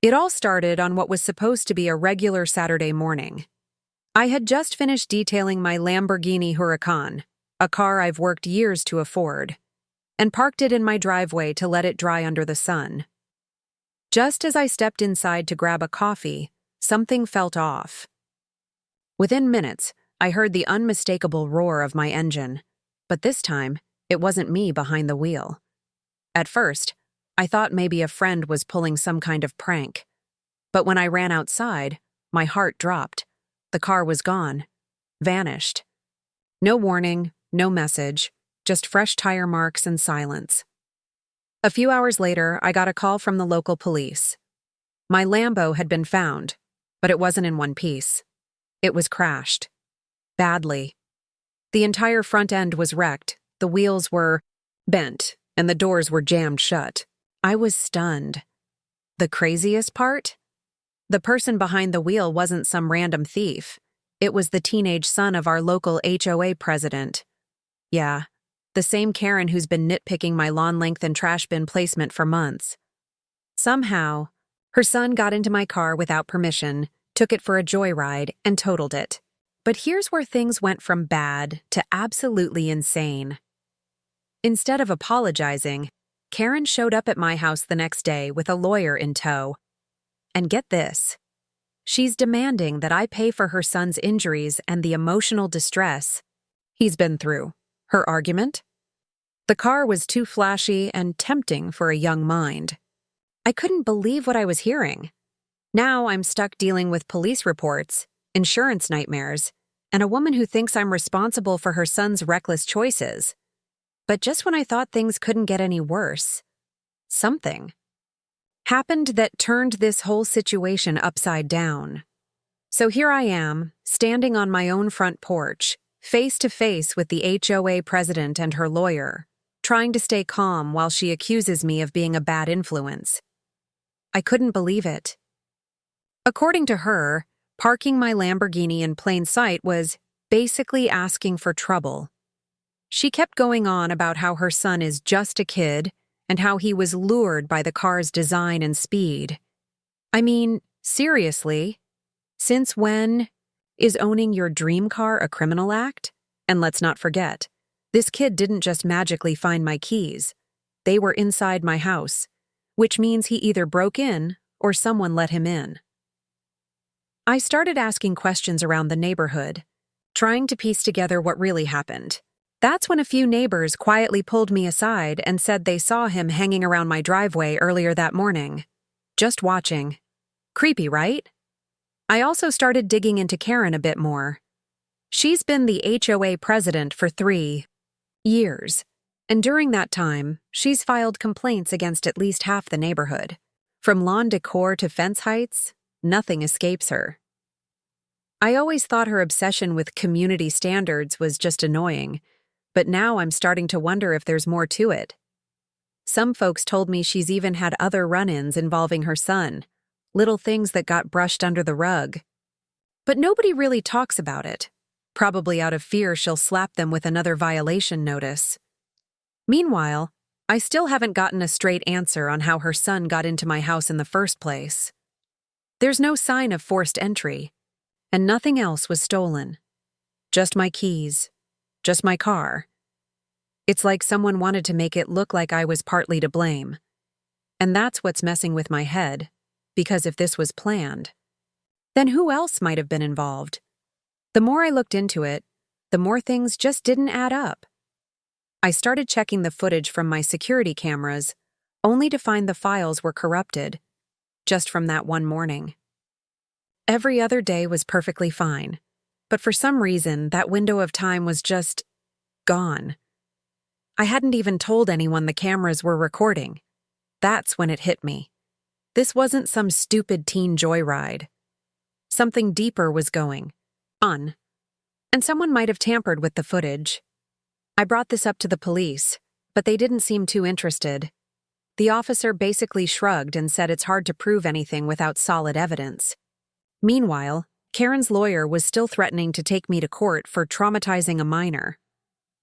It all started on what was supposed to be a regular Saturday morning. I had just finished detailing my Lamborghini Huracan, a car I've worked years to afford, and parked it in my driveway to let it dry under the sun. Just as I stepped inside to grab a coffee, something felt off. Within minutes, I heard the unmistakable roar of my engine, but this time, it wasn't me behind the wheel. At first, I thought maybe a friend was pulling some kind of prank. But when I ran outside, my heart dropped. The car was gone. Vanished. No warning, no message, just fresh tire marks and silence. A few hours later, I got a call from the local police. My Lambo had been found, but it wasn't in one piece. It was crashed. Badly. The entire front end was wrecked, the wheels were bent, and the doors were jammed shut. I was stunned. The craziest part? The person behind the wheel wasn't some random thief. It was the teenage son of our local HOA president. Yeah, the same Karen who's been nitpicking my lawn length and trash bin placement for months. Somehow, her son got into my car without permission, took it for a joyride, and totaled it. But here's where things went from bad to absolutely insane. Instead of apologizing, Karen showed up at my house the next day with a lawyer in tow. And get this, she's demanding that I pay for her son's injuries and the emotional distress he's been through. Her argument? The car was too flashy and tempting for a young mind. I couldn't believe what I was hearing. Now I'm stuck dealing with police reports, insurance nightmares, and a woman who thinks I'm responsible for her son's reckless choices. But just when I thought things couldn't get any worse, something happened that turned this whole situation upside down. So here I am, standing on my own front porch, face to face with the HOA president and her lawyer, trying to stay calm while she accuses me of being a bad influence. I couldn't believe it. According to her, parking my Lamborghini in plain sight was basically asking for trouble. She kept going on about how her son is just a kid and how he was lured by the car's design and speed. I mean, seriously, since when is owning your dream car a criminal act? And let's not forget, this kid didn't just magically find my keys. They were inside my house, which means he either broke in or someone let him in. I started asking questions around the neighborhood, trying to piece together what really happened. That's when a few neighbors quietly pulled me aside and said they saw him hanging around my driveway earlier that morning. Just watching. Creepy, right? I also started digging into Karen a bit more. She's been the HOA president for 3 years, and during that time, she's filed complaints against at least half the neighborhood. From lawn decor to fence heights, nothing escapes her. I always thought her obsession with community standards was just annoying, but now I'm starting to wonder if there's more to it. Some folks told me she's even had other run-ins involving her son, little things that got brushed under the rug. But nobody really talks about it, probably out of fear she'll slap them with another violation notice. Meanwhile, I still haven't gotten a straight answer on how her son got into my house in the first place. There's no sign of forced entry, and nothing else was stolen. Just my keys. Just my car. It's like someone wanted to make it look like I was partly to blame. And that's what's messing with my head, because if this was planned, then who else might have been involved? The more I looked into it, the more things just didn't add up. I started checking the footage from my security cameras, only to find the files were corrupted, just from that one morning. Every other day was perfectly fine. But for some reason, that window of time was just gone. I hadn't even told anyone the cameras were recording. That's when it hit me. This wasn't some stupid teen joyride. Something deeper was going on, and someone might have tampered with the footage. I brought this up to the police, but they didn't seem too interested. The officer basically shrugged and said it's hard to prove anything without solid evidence. Meanwhile, Karen's lawyer was still threatening to take me to court for traumatizing a minor.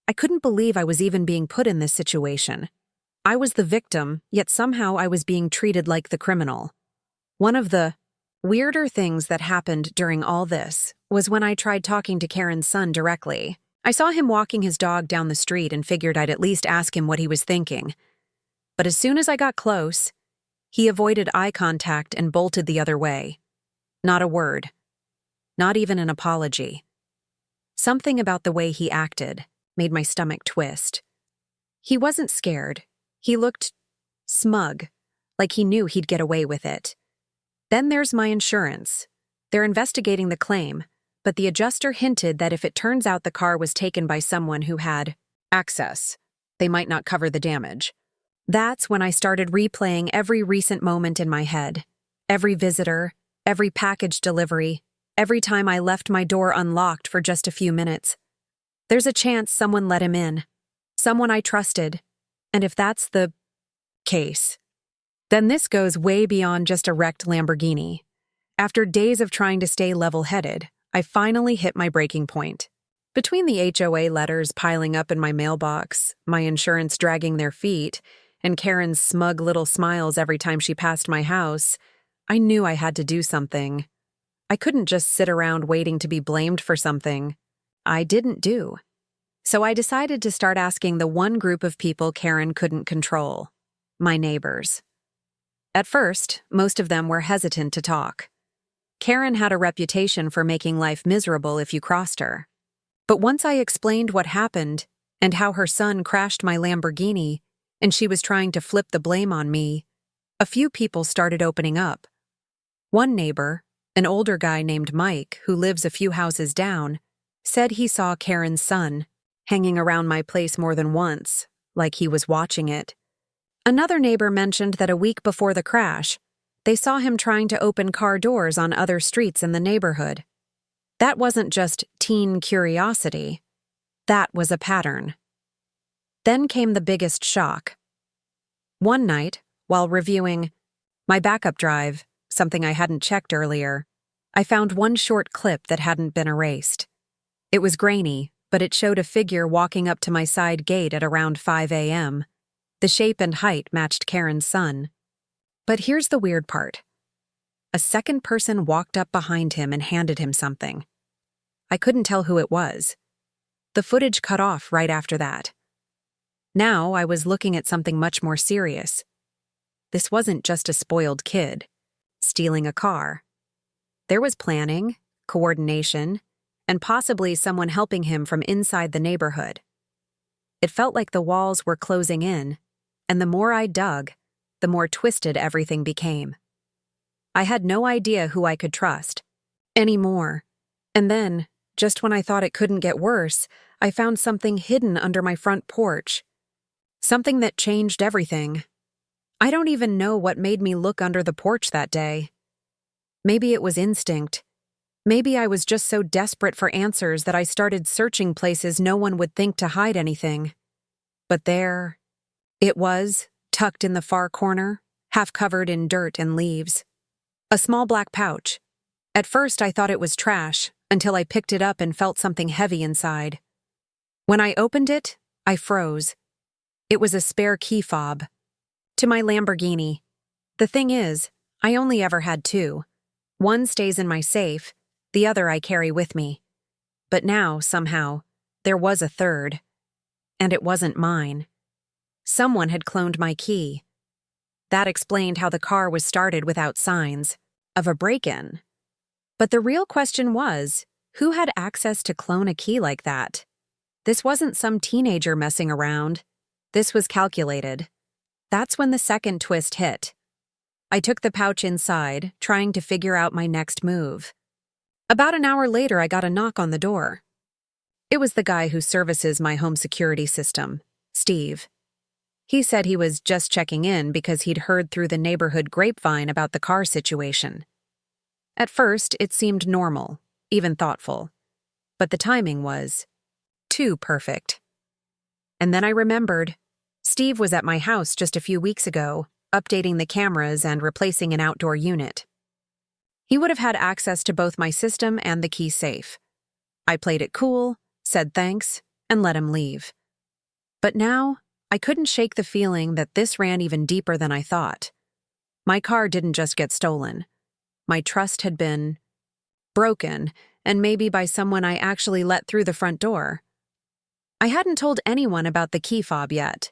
I couldn't believe I was even being put in this situation. I was the victim, yet somehow I was being treated like the criminal. One of the weirder things that happened during all this was when I tried talking to Karen's son directly. I saw him walking his dog down the street and figured I'd at least ask him what he was thinking. But as soon as I got close, he avoided eye contact and bolted the other way. Not a word. Not even an apology. Something about the way he acted made my stomach twist. He wasn't scared. He looked smug, like he knew he'd get away with it. Then there's my insurance. They're investigating the claim, but the adjuster hinted that if it turns out the car was taken by someone who had access, they might not cover the damage. That's when I started replaying every recent moment in my head. Every visitor, every package delivery, every time I left my door unlocked for just a few minutes. There's a chance someone let him in. Someone I trusted. And if that's the case, then this goes way beyond just a wrecked Lamborghini. After days of trying to stay level-headed, I finally hit my breaking point. Between the HOA letters piling up in my mailbox, my insurance dragging their feet, and Karen's smug little smiles every time she passed my house, I knew I had to do something. I couldn't just sit around waiting to be blamed for something I didn't do. So I decided to start asking the one group of people Karen couldn't control, my neighbors. At first, most of them were hesitant to talk. Karen had a reputation for making life miserable if you crossed her. But once I explained what happened and how her son crashed my Lamborghini and she was trying to flip the blame on me, a few people started opening up. One neighbor, an older guy named Mike, who lives a few houses down, said he saw Karen's son hanging around my place more than once, like he was watching it. Another neighbor mentioned that a week before the crash, they saw him trying to open car doors on other streets in the neighborhood. That wasn't just teen curiosity. That was a pattern. Then came the biggest shock. One night, while reviewing my backup drive, something I hadn't checked earlier, I found one short clip that hadn't been erased. It was grainy, but it showed a figure walking up to my side gate at around 5 a.m. The shape and height matched Karen's son. But here's the weird part. A second person walked up behind him and handed him something. I couldn't tell who it was. The footage cut off right after that. Now I was looking at something much more serious. This wasn't just a spoiled kid stealing a car. There was planning, coordination, and possibly someone helping him from inside the neighborhood. It felt like the walls were closing in, and the more I dug, the more twisted everything became. I had no idea who I could trust anymore. And then, just when I thought it couldn't get worse, I found something hidden under my front porch. Something that changed everything. I don't even know what made me look under the porch that day. Maybe it was instinct. Maybe I was just so desperate for answers that I started searching places no one would think to hide anything. But there it was, tucked in the far corner, half covered in dirt and leaves. A small black pouch. At first I thought it was trash, until I picked it up and felt something heavy inside. When I opened it, I froze. It was a spare key fob. To my Lamborghini. The thing is, I only ever had two. One stays in my safe, the other I carry with me. But now, somehow, there was a third. And it wasn't mine. Someone had cloned my key. That explained how the car was started without signs of a break-in. But the real question was, who had access to clone a key like that? This wasn't some teenager messing around. This was calculated. That's when the second twist hit. I took the pouch inside, trying to figure out my next move. About an hour later, I got a knock on the door. It was the guy who services my home security system, Steve. He said he was just checking in because he'd heard through the neighborhood grapevine about the car situation. At first, it seemed normal, even thoughtful. But the timing was too perfect. And then I remembered. Steve was at my house just a few weeks ago, updating the cameras and replacing an outdoor unit. He would have had access to both my system and the key safe. I played it cool, said thanks, and let him leave. But now, I couldn't shake the feeling that this ran even deeper than I thought. My car didn't just get stolen. My trust had been broken, and maybe by someone I actually let through the front door. I hadn't told anyone about the key fob yet,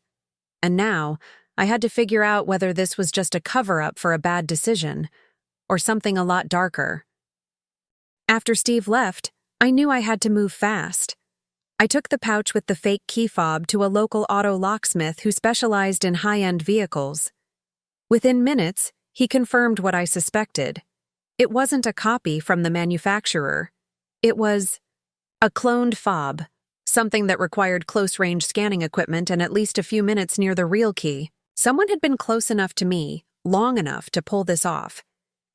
and now I had to figure out whether this was just a cover-up for a bad decision or something a lot darker. After Steve left, I knew I had to move fast. I took the pouch with the fake key fob to a local auto locksmith who specialized in high-end vehicles. Within minutes, he confirmed what I suspected. It wasn't a copy from the manufacturer. It was a cloned fob, something that required close-range scanning equipment and at least a few minutes near the real key. Someone had been close enough to me, long enough to pull this off.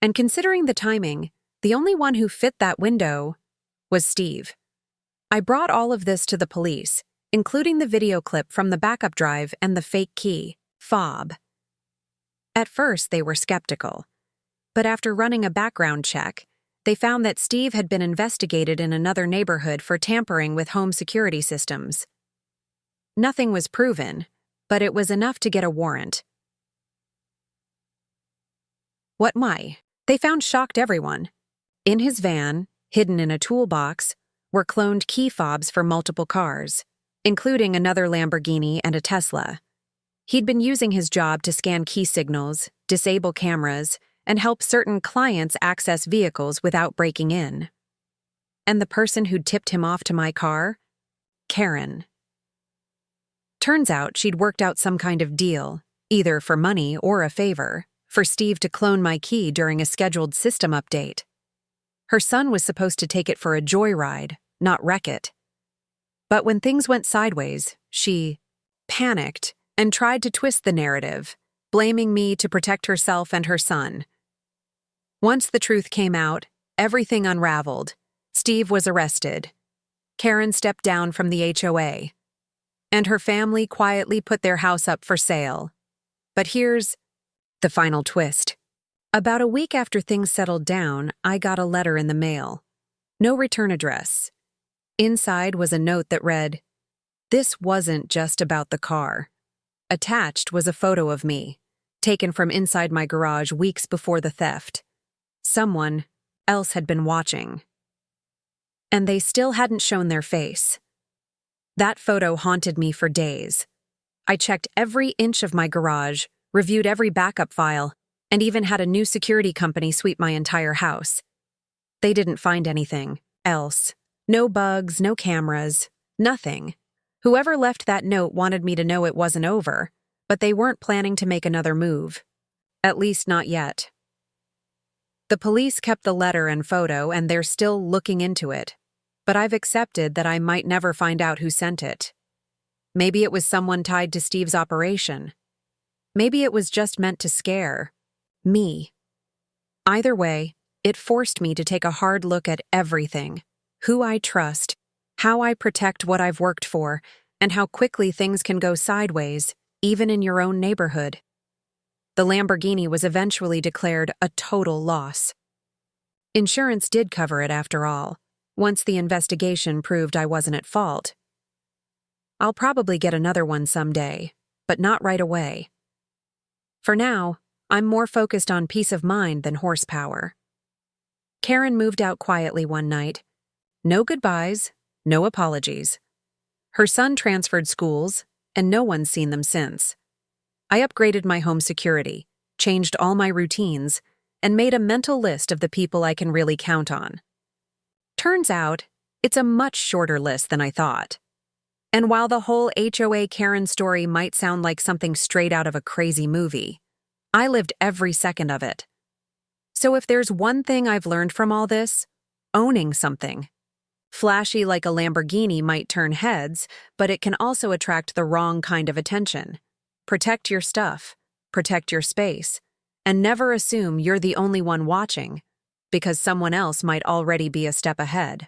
And considering the timing, the only one who fit that window was Steve. I brought all of this to the police, including the video clip from the backup drive and the fake key, fob. At first, they were skeptical. But after running a background check, they found that Steve had been investigated in another neighborhood for tampering with home security systems. Nothing was proven, but it was enough to get a warrant. What they found shocked everyone. In his van, hidden in a toolbox, were cloned key fobs for multiple cars, including another Lamborghini and a Tesla. He'd been using his job to scan key signals, disable cameras, and help certain clients access vehicles without breaking in. And the person who'd tipped him off to my car? Karen. Turns out she'd worked out some kind of deal, either for money or a favor, for Steve to clone my key during a scheduled system update. Her son was supposed to take it for a joyride, not wreck it. But when things went sideways, she panicked and tried to twist the narrative, blaming me to protect herself and her son. Once the truth came out, everything unraveled. Steve was arrested. Karen stepped down from the HOA. And her family quietly put their house up for sale. But here's the final twist. About a week after things settled down, I got a letter in the mail. No return address. Inside was a note that read, "This wasn't just about the car." Attached was a photo of me, taken from inside my garage weeks before the theft. Someone else had been watching. And they still hadn't shown their face. That photo haunted me for days. I checked every inch of my garage, reviewed every backup file, and even had a new security company sweep my entire house. They didn't find anything else. No bugs, no cameras, nothing. Whoever left that note wanted me to know it wasn't over, but they weren't planning to make another move. At least not yet. The police kept the letter and photo, and they're still looking into it. But I've accepted that I might never find out who sent it. Maybe it was someone tied to Steve's operation. Maybe it was just meant to scare me. Either way, it forced me to take a hard look at everything. Who I trust, how I protect what I've worked for, and how quickly things can go sideways, even in your own neighborhood. The Lamborghini was eventually declared a total loss. Insurance did cover it after all, once the investigation proved I wasn't at fault. I'll probably get another one someday, but not right away. For now, I'm more focused on peace of mind than horsepower. Karen moved out quietly one night. No goodbyes, no apologies. Her son transferred schools, and no one's seen them since. I upgraded my home security, changed all my routines, and made a mental list of the people I can really count on. Turns out, it's a much shorter list than I thought. And while the whole HOA Karen story might sound like something straight out of a crazy movie, I lived every second of it. So if there's one thing I've learned from all this, owning something. Flashy like a Lamborghini might turn heads, but it can also attract the wrong kind of attention. Protect your stuff, protect your space, and never assume you're the only one watching, because someone else might already be a step ahead.